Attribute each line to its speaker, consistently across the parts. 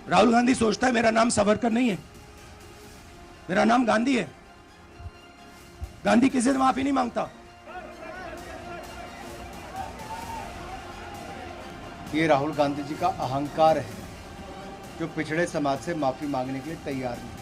Speaker 1: राहुल गांधी सोचता है मेरा नाम सावरकर नहीं है, मेरा नाम गांधी है। गांधी किसी से माफी नहीं मांगता।
Speaker 2: ये राहुल गांधी जी का अहंकार है जो पिछड़े समाज से माफी मांगने के लिए तैयार नहीं।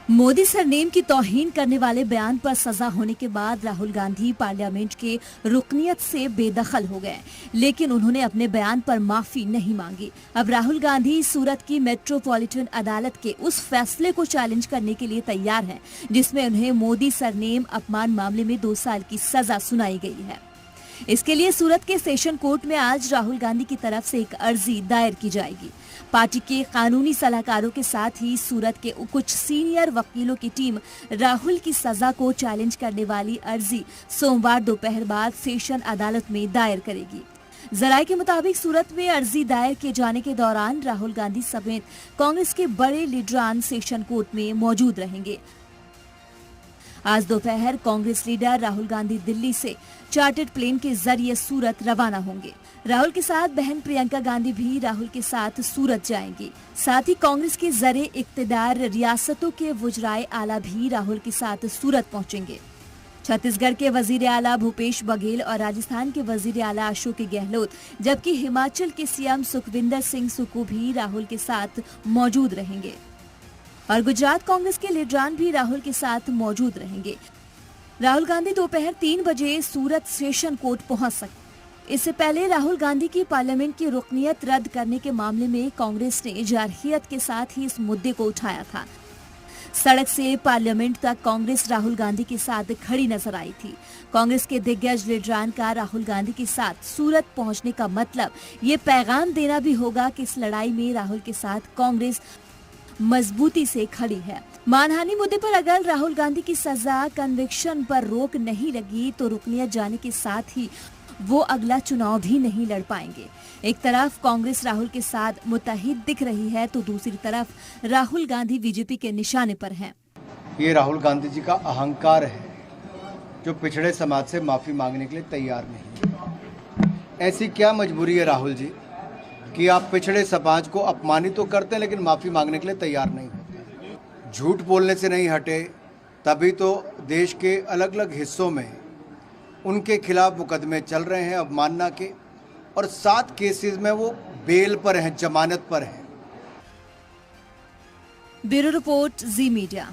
Speaker 3: मोदी सरनेम की तौहीन करने वाले बयान पर सजा होने के बाद राहुल गांधी पार्लियामेंट के रुकनियत से बेदखल हो गए, लेकिन उन्होंने अपने बयान पर माफी नहीं मांगी। अब राहुल गांधी सूरत की मेट्रोपॉलिटन अदालत के उस फैसले को चैलेंज करने के लिए तैयार हैं, जिसमें उन्हें मोदी सरनेम अपमान मामले में 2 साल की सजा सुनाई गई है। इसके लिए सूरत के सेशन कोर्ट में आज राहुल गांधी की तरफ से एक अर्जी दायर की जाएगी। पार्टी के कानूनी सलाहकारों के साथ ही सूरत के कुछ सीनियर वकीलों की टीम राहुल की सजा को चैलेंज करने वाली अर्जी सोमवार दोपहर बाद सेशन अदालत में दायर करेगी। जराये के मुताबिक सूरत में अर्जी दायर किए जाने के दौरान राहुल गांधी समेत कांग्रेस के बड़े लीडरान सेशन कोर्ट में मौजूद रहेंगे। आज दोपहर कांग्रेस लीडर राहुल गांधी दिल्ली से चार्टर्ड प्लेन के जरिए सूरत रवाना होंगे। राहुल के साथ बहन प्रियंका गांधी भी राहुल के साथ सूरत जाएंगी। साथ ही कांग्रेस के जरे इक्तदार रियासतों के वुजराए आला भी राहुल के साथ सूरत पहुंचेंगे। छत्तीसगढ़ के वजीर आला भूपेश बघेल और राजस्थान के वजीर आला अशोक गहलोत, जबकि हिमाचल के सीएम सुखविंदर सिंह सुक्खू भी राहुल के साथ मौजूद रहेंगे और गुजरात कांग्रेस के लीडरान भी राहुल के साथ मौजूद रहेंगे। राहुल गांधी दोपहर 3 बजे सूरत सेशन कोर्ट पहुंच सकते। इससे पहले राहुल गांधी की पार्लियामेंट की रुकनियत रद्द करने के मामले में कांग्रेस ने जारहियत के साथ ही इस मुद्दे को उठाया था। सड़क से पार्लियामेंट तक कांग्रेस राहुल गांधी के साथ खड़ी नजर आई थी। कांग्रेस के दिग्गज लीडरान का राहुल गांधी के साथ सूरत पहुंचने का मतलब ये पैगाम देना भी होगा कि इस लड़ाई में राहुल के साथ कांग्रेस मजबूती से खड़ी है। मानहानि मुद्दे पर अगर राहुल गांधी की सजा कन्विक्शन पर रोक नहीं लगी तो रुकनियत जाने के साथ ही वो अगला चुनाव भी नहीं लड़ पाएंगे। एक तरफ कांग्रेस राहुल के साथ मुत्तहिद दिख रही है तो दूसरी तरफ राहुल गांधी बीजेपी के निशाने पर हैं।
Speaker 2: ये राहुल गांधी जी का अहंकार है जो पिछड़े समाज से माफी मांगने के लिए तैयार नहीं। ऐसी क्या मजबूरी है राहुल जी कि आप पिछड़े समाज को अपमानित तो करते हैं लेकिन माफ़ी मांगने के लिए तैयार नहीं होते। झूठ बोलने से नहीं हटे, तभी तो देश के अलग अलग हिस्सों में उनके खिलाफ मुकदमे चल रहे हैं अवमानना के, और 7 केसेस में वो बेल पर हैं, जमानत पर हैं।
Speaker 3: ब्यूरो रिपोर्ट, जी मीडिया।